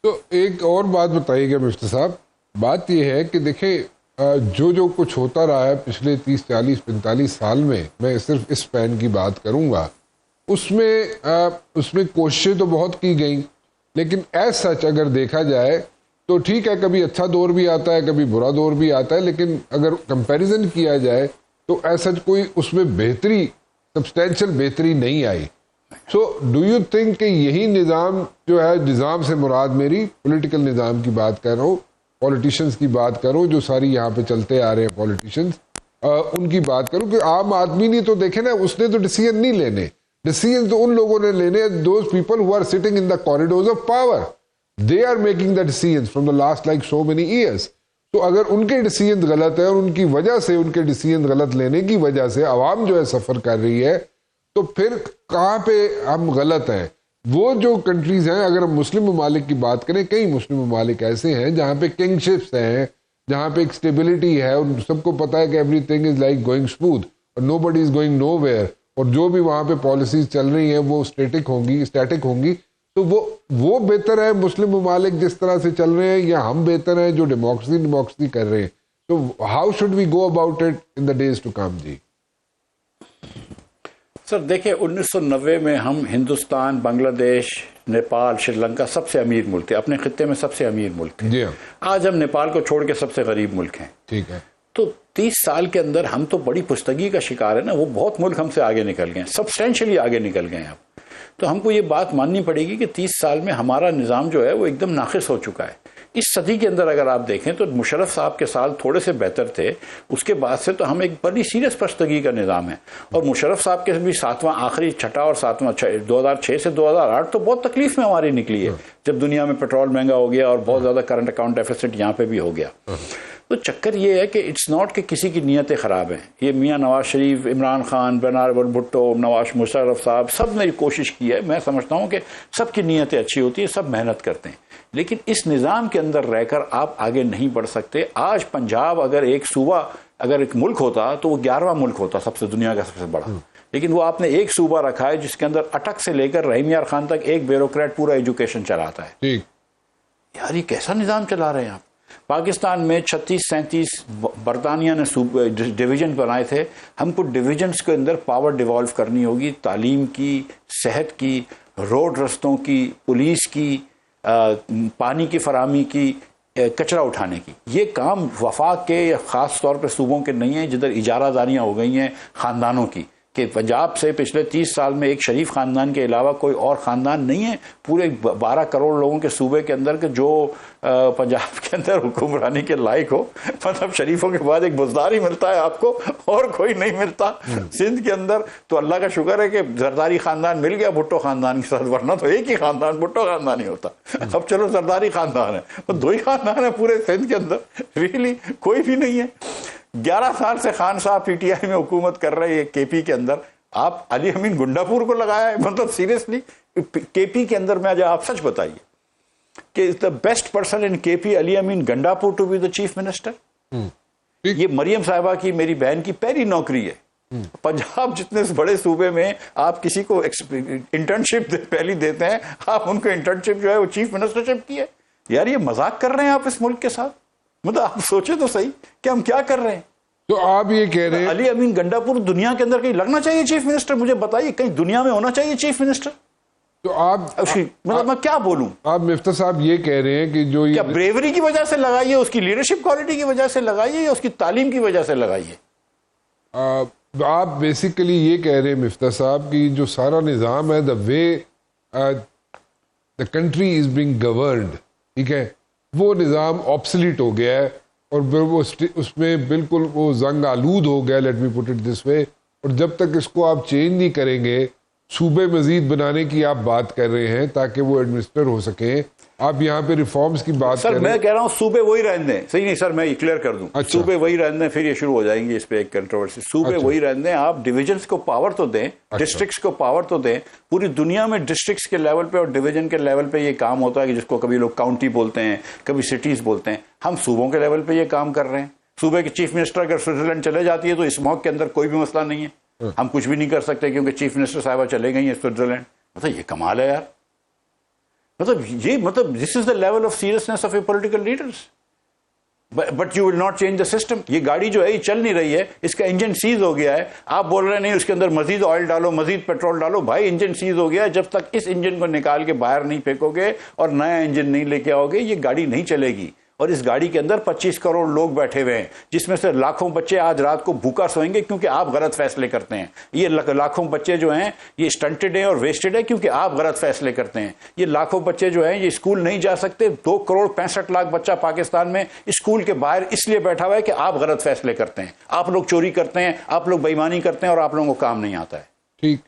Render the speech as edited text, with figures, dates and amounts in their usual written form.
तो एक और बात बताइएगा मुफ्ती साहब, बात यह है कि देखें जो कुछ होता रहा है पिछले 30, 40, 45 साल में, मैं सिर्फ इस पैन की बात करूंगा, उसमें कोशिशें तो बहुत की गई, लेकिन एज सच अगर देखा जाए तो ठीक है, कभी अच्छा दौर भी आता है, कभी बुरा दौर भी आता है, लेकिन अगर कंपैरिजन किया जाए तो एज सच कोई उसमें बेहतरी, सब्सटेंशियल बेहतरी नहीं आई। सो डू यू थिंक कि यही निज़ाम जो है, निज़ाम से मुराद मेरी पॉलिटिकल निज़ाम की बात कर रहा हूँ, पॉलिटिशियंस की बात करो, जो सारी यहाँ पे चलते आ रहे हैं पॉलिटिशियंस, उनकी बात करो कि आम आदमी ने तो देखे ना, उसने तो डिसीजन नहीं लेने, डिसीजन तो उन लोगों ने लेने, those people who are sitting in the corridors of power, they are making the decision from the last like so many years. तो अगर उनके डिसीजन गलत है और उनकी वजह से, उनके डिसीजन गलत लेने की वजह से आवाम जो है सफर कर रही है, तो फिर कहाँ पे हम गलत हैं? वो जो कंट्रीज हैं, अगर हम मुस्लिम ममालिक की बात करें, कई मुस्लिम ममालिक ऐसे हैं जहाँ पे किंगशिप्स हैं, जहाँ पे एक स्टेबिलिटी है, उन सबको पता है कि everything is like going smooth और नोबडी इज गोइंग नोवेयर, और जो भी वहाँ पे पॉलिसीज चल रही हैं वो स्टैटिक होंगी। तो वो बेहतर है मुस्लिम ममालिक जिस तरह से चल रहे हैं, या हम बेहतर हैं जो डेमोक्रेसी कर रहे हैं? तो how should we go about it in the days to come? जी सर देखिए, 1990 में हम हिंदुस्तान, बांग्लादेश, नेपाल, श्रीलंका सबसे अमीर मुल्क थे, अपने खित्ते में सबसे अमीर मुल्क थे। जी हाँ। आज हम नेपाल को छोड़ के सबसे गरीब मुल्क हैं। ठीक है। तो 30 साल के अंदर हम तो बड़ी पुस्तगी का शिकार है ना, वो बहुत मुल्क हमसे आगे निकल गए हैं, सब्सटेंशियली आगे निकल गए हैं अब। तो हमको ये बात माननी पड़ेगी कि 30 साल में हमारा निज़ाम जो है वो एकदम नाक़िस हो चुका है। इस सदी के अंदर अगर आप देखें तो मुशर्रफ साहब के साल थोड़े से बेहतर थे, उसके बाद से तो हम एक बड़ी सीरियस पुस्तगी का निज़ाम है। और मुशर्रफ साहब के भी सातवां, आखिरी छठा और सातवां 2006 से 2008 तो बहुत तकलीफ में हमारी निकली है, जब दुनिया में पेट्रोल महंगा हो गया और बहुत ज़्यादा करंट अकाउंट डेफिसिट यहाँ पे भी हो गया। तो चक्कर ये है कि इट्स नॉट कि किसी की नीयतें ख़राब हैं। ये मियाँ नवाज शरीफ, इमरान खान, बेनज़ीर भुट्टो, नवाज मुशर्रफ साहब, सब ने कोशिश की है। मैं समझता हूँ कि सबकी नीयतें अच्छी होती हैं, सब मेहनत करते हैं, लेकिन इस निज़ाम के अंदर रहकर आप आगे नहीं बढ़ सकते। आज पंजाब अगर एक सूबा, अगर एक मुल्क होता तो वो 11वां मुल्क होता, सबसे दुनिया का सबसे बड़ा, लेकिन वो आपने एक सूबा रखा है जिसके अंदर अटक से लेकर रहीम यार खान तक एक ब्यूरोक्रेट पूरा एजुकेशन चलाता है। यार ये कैसा निज़ाम चला रहे हैं आप? पाकिस्तान में 36-37 बरतानिया ने डिवीजन बनाए थे। हमको डिवीजन्स के अंदर पावर डिवॉल्व करनी होगी, तालीम की, सेहत की, रोड रस्तों की, पुलिस की, पानी की फराहमी की, कचरा उठाने की। ये काम वफाक के या ख़ास तौर पे सूबों के नहीं है, जिधर इजारादारियाँ हो गई हैं ख़ानदानों की, कि पंजाब से पिछले 30 साल में एक शरीफ खानदान के अलावा कोई और खानदान नहीं है पूरे 12 करोड़ लोगों के सूबे के अंदर के जो पंजाब के अंदर हुक्मरानी के लायक हो। मतलब शरीफों के बाद एक बुज़दार ही मिलता है आपको, और कोई नहीं मिलता सिंध के अंदर। तो अल्लाह का शुक्र है कि जरदारी खानदान मिल गया भुट्टो खानदान के साथ, वरना तो एक ही खानदान भुट्टो खानदान ही होता। अब चलो जरदारी खानदान है, तो 2 ही खानदान है पूरे सिंध के अंदर, रियली कोई भी नहीं है। 11 साल से खान साहब पीटीआई में हुकूमत कर रहे हैं केपी के अंदर, आप अली अमीन गुंडापुर को लगाया है। मतलब सीरियसली केपी के अंदर में आज आप सच बताइए कि the best person in KP Ali Amin Gandapur to be the chief minister. ये मरियम साहिबा की, मेरी बहन की पहली नौकरी है। पंजाब जितने बड़े सूबे में आप किसी को इंटर्नशिप पहली देते हैं, आप उनको इंटर्नशिप जो है वो चीफ मिनिस्टरशिप की है। यार ये मजाक कर रहे हैं आप इस मुल्क के साथ। मतलब आप सोचे तो सही कि हम क्या कर रहे हैं। तो आप ये कह रहे हैं अली अमीन गंडापुर दुनिया के अंदर कहीं लगना चाहिए चीफ मिनिस्टर? मुझे बताइए, कहीं दुनिया में होना चाहिए चीफ मिनिस्टर? तो आप मतलब मैं क्या बोलूं? आप मिफ्ता साहब ये कह रहे हैं कि जो क्या ब्रेवरी की वजह से लगाइए, उसकी लीडरशिप क्वालिटी की वजह से लगाइए, या उसकी तालीम की वजह से लगाइए? आप बेसिकली ये कह रहे हैं मिफ्ता साहब कि जो सारा निज़ाम है, the way the country is being governed, ठीक है, वो निज़ाम ऑब्सलीट हो गया है और वो उसमें बिल्कुल वो जंग आलूद हो गया, let me put it this way. और जब तक इसको आप चेंज नहीं करेंगे, सूबे मजीद बनाने की आप बात कर रहे हैं ताकि वो एडमिनिस्टर हो सके, आप यहाँ पे रिफॉर्म्स की बात सर, मैं कह रहा हूँ सूबे वही रहने दें। सही नहीं सर, मैं क्लियर कर दूं। अच्छा। सूबे वही रहने दें, फिर ये शुरू हो जाएंगे इस पे एक कंट्रोवर्सी। सूबे वही रहने दें, आप डिविजन्स को पावर तो दें, डिस्ट्रिक्ट्स को पावर तो दें। पूरी दुनिया में डिस्ट्रिक्ट्स के लेवल पे और डिवीजन के लेवल पे ये काम होता है कि जिसको कभी लोग काउंटी बोलते हैं, कभी सिटीज बोलते हैं। हम सूबों के लेवल पे ये काम कर रहे हैं। सूबे के चीफ मिनिस्टर अगर स्विट्जरलैंड चले जाती है तो इस मौके के अंदर कोई भी मसला नहीं है, हम कुछ भी नहीं कर सकते क्योंकि चीफ मिनिस्टर साहिबा चले गई हैं स्विट्जरलैंड। मतलब ये कमाल है यार। मतलब this is the level of seriousness of A political leaders. But you will not change the system. ये गाड़ी जो है ये चल नहीं रही है, इसका इंजन सीज हो गया है, आप बोल रहे हैं नहीं उसके अंदर मजीद ऑयल डालो, मजीद पेट्रोल डालो। भाई इंजन सीज हो गया है, जब तक इस इंजन को निकाल के बाहर नहीं फेंकोगे और नया इंजन नहीं लेके आओगे ये गाड़ी नहीं चलेगी। और इस गाड़ी के अंदर 25 करोड़ लोग बैठे हुए हैं, जिसमें से लाखों बच्चे आज रात को भूखा सोएंगे क्योंकि आप गलत फैसले करते हैं। ये लाखों बच्चे जो हैं ये स्टंटेड है और वेस्टेड है क्योंकि आप गलत फैसले करते हैं। ये लाखों बच्चे जो हैं ये स्कूल नहीं जा सकते। 2 करोड़ 65 लाख बच्चा पाकिस्तान में स्कूल के बाहर इसलिए बैठा हुआ है कि आप गलत फैसले करते हैं, आप लोग चोरी करते हैं, आप लोग बेईमानी करते हैं और आप लोगों को काम नहीं आता है। ठीक।